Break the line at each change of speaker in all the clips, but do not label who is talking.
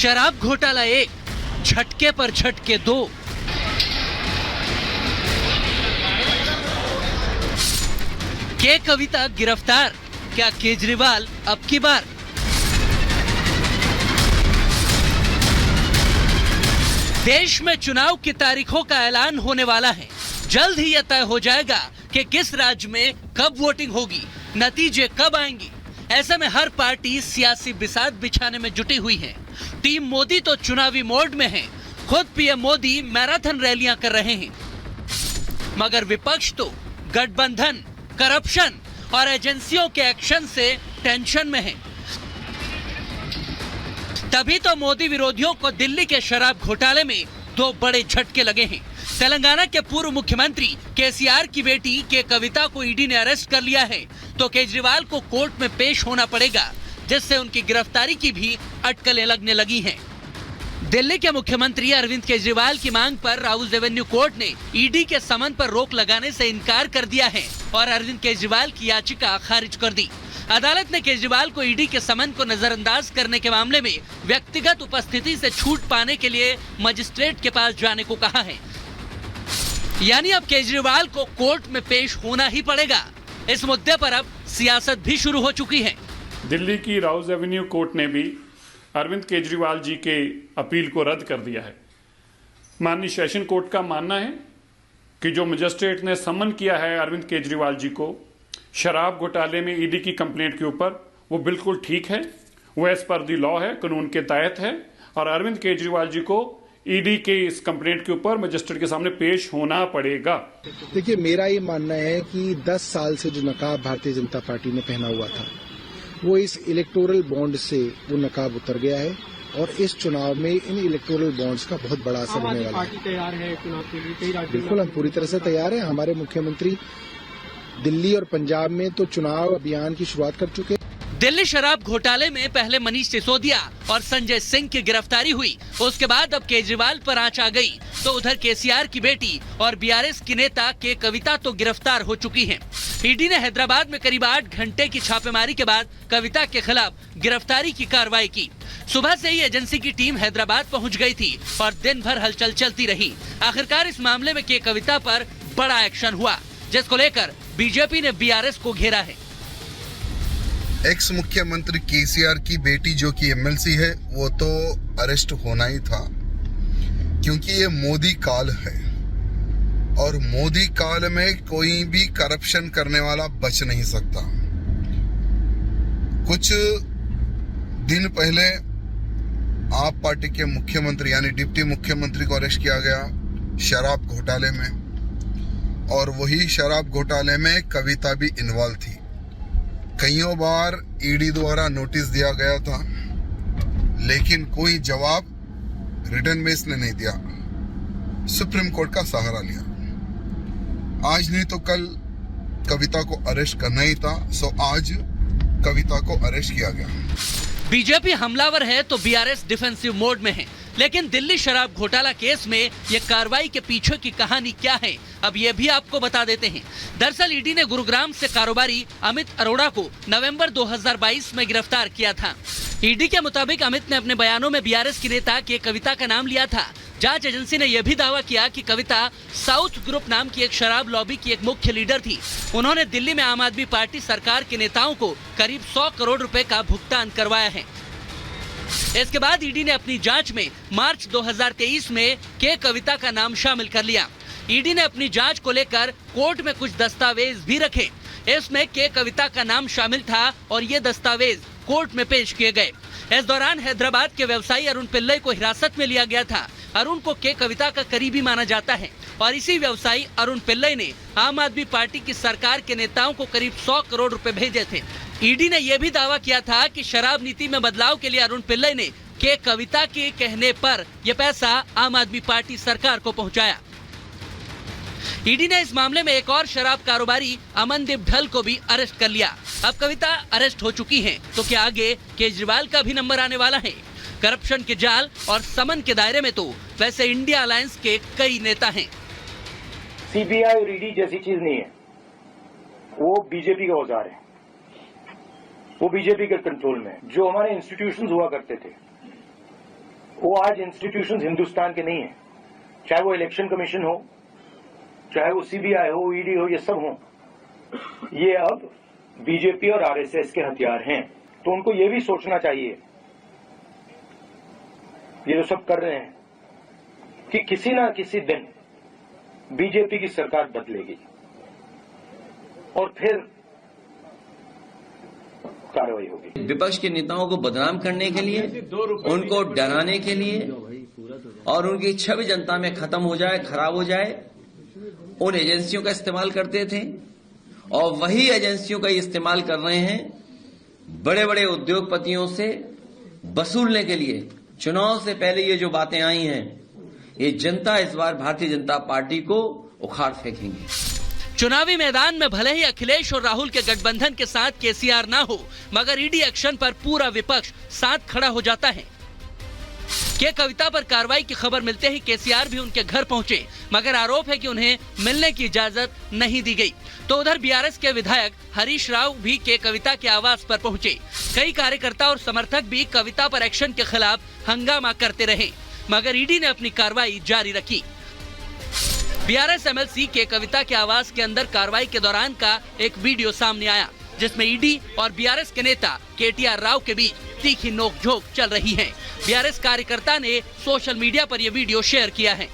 शराब घोटाला 1, झटके पर झटके 2। के कविता गिरफ्तार, क्या केजरीवाल अब की बार? देश में चुनाव की तारीखों का ऐलान होने वाला है। जल्द ही यह तय हो जाएगा कि किस राज्य में कब वोटिंग होगी, नतीजे कब आएंगे। ऐसे में हर पार्टी सियासी बिसात बिछाने में जुटी हुई है। टीम मोदी तो चुनावी मोड में है, खुद पीएम मोदी मैराथन रैलियां कर रहे हैं, मगर विपक्ष तो गठबंधन, करप्शन और एजेंसियों के एक्शन से टेंशन में है। तभी तो मोदी विरोधियों को दिल्ली के शराब घोटाले में 2 बड़े झटके लगे हैं। तेलंगाना के पूर्व मुख्यमंत्री केसीआर की बेटी के कविता को ईडी ने अरेस्ट कर लिया है, तो केजरीवाल को कोर्ट में पेश होना पड़ेगा, जिससे उनकी गिरफ्तारी की भी अटकलें लगने लगी हैं। दिल्ली के मुख्यमंत्री अरविंद केजरीवाल की मांग पर राउज एवेन्यू कोर्ट ने ईडी के समन पर रोक लगाने से इनकार कर दिया है और अरविंद केजरीवाल की याचिका खारिज कर दी। अदालत ने केजरीवाल को ईडी के समन को नजरअंदाज करने के मामले में व्यक्तिगत उपस्थिति से छूट पाने के लिए मजिस्ट्रेट के पास जाने को कहा है। यानी अब केजरीवाल को कोर्ट में पेश होना ही पड़ेगा। इस मुद्दे पर अब सियासत भी शुरू हो चुकी है।
दिल्ली की राउज एवेन्यू कोर्ट ने भी अरविंद केजरीवाल जी के अपील को रद्द कर दिया है। माननीय सेशन कोर्ट का मानना है कि जो मजिस्ट्रेट ने समन किया है अरविंद केजरीवाल जी को शराब घोटाले में ईडी की कंप्लेंट के ऊपर, वो बिल्कुल ठीक है, वो एज पर द लॉ है, कानून के तहत है, और अरविंद केजरीवाल जी को ईडी के इस कंप्लेंट के ऊपर मजिस्ट्रेट के सामने पेश होना पड़ेगा।
देखिए, मेरा ये मानना है कि 10 साल से जो नकाब भारतीय जनता पार्टी ने पहना हुआ था, वो इस इलेक्टोरल बॉन्ड से वो नकाब उतर गया है और इस चुनाव में इन इलेक्टोरल बॉन्ड्स का बहुत बड़ा असर होने वाला है।
तैयार है चुनाव के लिए?
बिल्कुल, हम पूरी तरह से तैयार हैं। हमारे मुख्यमंत्री दिल्ली और पंजाब में तो चुनाव अभियान की शुरुआत कर चुके हैं।
दिल्ली शराब घोटाले में पहले मनीष सिसोदिया और संजय सिंह की गिरफ्तारी हुई, उसके बाद अब केजरीवाल पर आंच आ गई, तो उधर केसीआर की बेटी और बीआरएस की नेता के कविता तो गिरफ्तार हो चुकी हैं। ईडी ने हैदराबाद में करीब 8 घंटे की छापेमारी के बाद कविता के खिलाफ गिरफ्तारी की कार्रवाई की। सुबह से ही एजेंसी की टीम हैदराबाद पहुंच गई थी और दिन भर हलचल चलती रही। आखिरकार इस मामले में के कविता पर बड़ा एक्शन हुआ, जिसको लेकर बीजेपी ने बीआरएस को घेरा है।
एक्स मुख्यमंत्री केसीआर की बेटी जो कि एमएलसी है, वो तो अरेस्ट होना ही था, क्योंकि ये मोदी काल है और मोदी काल में कोई भी करप्शन करने वाला बच नहीं सकता। कुछ दिन पहले आप पार्टी के मुख्यमंत्री यानी डिप्टी मुख्यमंत्री को अरेस्ट किया गया शराब घोटाले में, और वही शराब घोटाले में कविता भी इन्वॉल्व थी। कईयों बार ईडी द्वारा नोटिस दिया गया था, लेकिन कोई जवाब रिटर्न में इसने नहीं दिया। सुप्रीम कोर्ट का सहारा लिया। आज नहीं तो कल कविता को अरेस्ट करना ही था, सो आज कविता को अरेस्ट किया गया।
बीजेपी हमलावर है तो बीआरएस डिफेंसिव मोड में है, लेकिन दिल्ली शराब घोटाला केस में ये कार्रवाई के पीछे की कहानी क्या है, अब ये भी आपको बता देते हैं। दरअसल ईडी ने गुरुग्राम से कारोबारी अमित अरोड़ा को नवंबर 2022 में गिरफ्तार किया था। ईडी के मुताबिक अमित ने अपने बयानों में बीआरएस की नेता के कविता का नाम लिया था। जांच एजेंसी ने यह भी दावा किया कि कविता साउथ ग्रुप नाम की एक शराब लॉबी की एक मुख्य लीडर थी। उन्होंने दिल्ली में आम आदमी पार्टी सरकार के नेताओं को करीब 100 करोड़ रुपए का भुगतान करवाया है। इसके बाद ईडी ने अपनी जांच में मार्च 2023 में के कविता का नाम शामिल कर लिया। ईडी ने अपनी जांच को लेकर कोर्ट में कुछ दस्तावेज भी रखे। इसमें के कविता का नाम शामिल था और ये दस्तावेज कोर्ट में पेश किए गए। इस दौरान हैदराबाद के व्यवसायी अरुण पिल्लई को हिरासत में लिया गया था। अरुण को के कविता का करीबी माना जाता है और इसी व्यवसायी अरुण पिल्लई ने आम आदमी पार्टी की सरकार के नेताओं को करीब 100 करोड़ रुपए भेजे थे। ईडी ने यह भी दावा किया था कि शराब नीति में बदलाव के लिए अरुण पिल्लई ने के कविता के कहने पर यह पैसा आम आदमी पार्टी सरकार को पहुंचाया। ईडी ने इस मामले में एक और शराब कारोबारी अमनदीप ढल को भी अरेस्ट कर लिया। अब कविता अरेस्ट हो चुकी हैं, तो क्या आगे केजरीवाल का भी नंबर आने वाला है? करप्शन के जाल और समन के दायरे में तो वैसे इंडिया अलायंस के कई नेता हैं।
सीबीआई और ईडी जैसी चीज नहीं है, वो बीजेपी का औजार है, वो बीजेपी के कंट्रोल में। जो हमारे इंस्टीट्यूशंस हुआ करते थे, वो आज इंस्टीट्यूशंस हिंदुस्तान के नहीं है, चाहे वो इलेक्शन कमीशन हो, चाहे वो सीबीआई हो, ईडी हो, ये सब हो, ये अब बीजेपी और आरएसएस के हथियार हैं। तो उनको ये भी सोचना चाहिए, ये जो सब कर रहे हैं, कि किसी ना किसी दिन बीजेपी की सरकार बदलेगी और फिर कार्रवाई होगी।
विपक्ष के नेताओं को बदनाम करने के लिए, उनको डराने के लिए और उनकी छवि जनता में खत्म हो जाए, खराब हो जाए, उन एजेंसियों का इस्तेमाल करते थे और वही एजेंसियों का इस्तेमाल कर रहे हैं बड़े बड़े उद्योगपतियों से वसूलने के लिए। चुनाव से पहले ये जो बातें आई हैं, ये जनता इस बार भारतीय जनता पार्टी को उखाड़ फेंकेंगे।
चुनावी मैदान में भले ही अखिलेश और राहुल के गठबंधन के साथ केसीआर ना हो, मगर ईडी एक्शन पर पूरा विपक्ष साथ खड़ा हो जाता है। के कविता पर कार्रवाई की खबर मिलते ही केसीआर भी उनके घर पहुंचे, मगर आरोप है कि उन्हें मिलने की इजाजत नहीं दी गई। तो उधर बीआरएस के विधायक हरीश राव भी के कविता के आवास पर पहुंचे। कई कार्यकर्ता और समर्थक भी कविता पर एक्शन के खिलाफ हंगामा करते रहे, मगर ईडी ने अपनी कार्रवाई जारी रखी। बीआरएस एमएलसी के कविता के आवास के अंदर कार्रवाई के दौरान का एक वीडियो सामने आया, जिसमें ईडी और बीआरएस के नेता केटीआर राव के बीच तीखी नोकझोंक चल रही है। बीआरएस कार्यकर्ता ने सोशल मीडिया पर यह वीडियो शेयर किया है।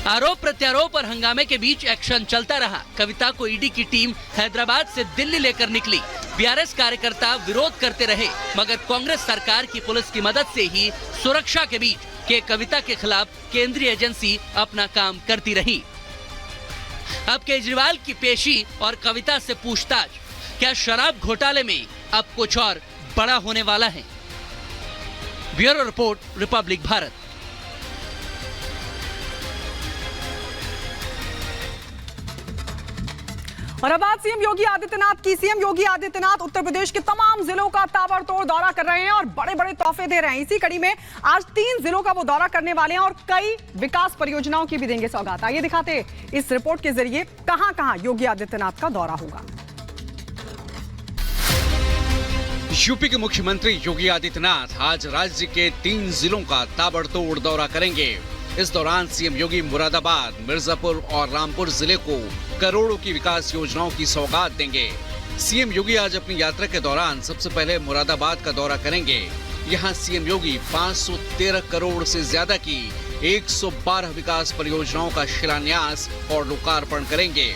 आरोप प्रत्यारोप और हंगामे के बीच एक्शन चलता रहा। कविता को ईडी की टीम हैदराबाद से दिल्ली लेकर निकली। बीआरएस कार्यकर्ता विरोध करते रहे, मगर कांग्रेस सरकार की पुलिस की मदद से ही सुरक्षा के बीच के कविता के खिलाफ केंद्रीय एजेंसी अपना काम करती रही। अब केजरीवाल की पेशी और कविता से पूछताछ, क्या शराब घोटाले में अब कुछ और बड़ा होने वाला है? Bureau report, Republic Bharat.
और अब बात सीएम योगी आदित्यनाथ की। सीएम योगी आदित्यनाथ उत्तर प्रदेश के तमाम जिलों का ताबड़तोड़ दौरा कर रहे हैं और बड़े बड़े तोहफे दे रहे हैं। इसी कड़ी में आज 3 जिलों का वो दौरा करने वाले हैं और कई विकास परियोजनाओं की भी देंगे सौगात। आइए दिखाते हैं इस रिपोर्ट के जरिए कहां कहां योगी आदित्यनाथ का दौरा होगा।
यूपी के मुख्यमंत्री योगी आदित्यनाथ आज राज्य के 3 जिलों का ताबड़तोड़ दौरा करेंगे। इस दौरान सीएम योगी मुरादाबाद, मिर्जापुर और रामपुर जिले को करोड़ों की विकास योजनाओं की सौगात देंगे। सीएम योगी आज अपनी यात्रा के दौरान सबसे पहले मुरादाबाद का दौरा करेंगे। यहां सीएम योगी 513 करोड़ से ज्यादा की 112 विकास परियोजनाओं का शिलान्यास और लोकार्पण करेंगे।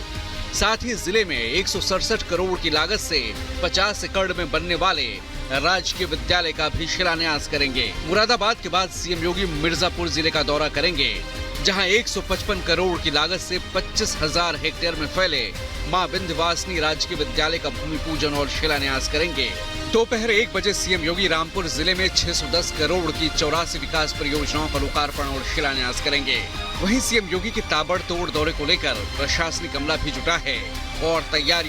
साथ ही जिले में 167 करोड़ की लागत से 50 एकड़ में बनने वाले राजकीय विद्यालय का भी शिलान्यास करेंगे। मुरादाबाद के बाद सीएम योगी मिर्जापुर जिले का दौरा करेंगे, जहां 155 करोड़ की लागत से 25,000 हेक्टेयर में फैले मां विंध्यवासिनी राजकीय विद्यालय का भूमि पूजन और शिलान्यास करेंगे। दोपहर 1 बजे सीएम योगी रामपुर जिले में 610 करोड़ की 84 विकास परियोजनाओं का लोकार्पण और शिलान्यास करेंगे। वहीं सीएम योगी के ताबड़तोड़ दौरे को लेकर प्रशासनिक अमला भी जुटा है और तैयारियों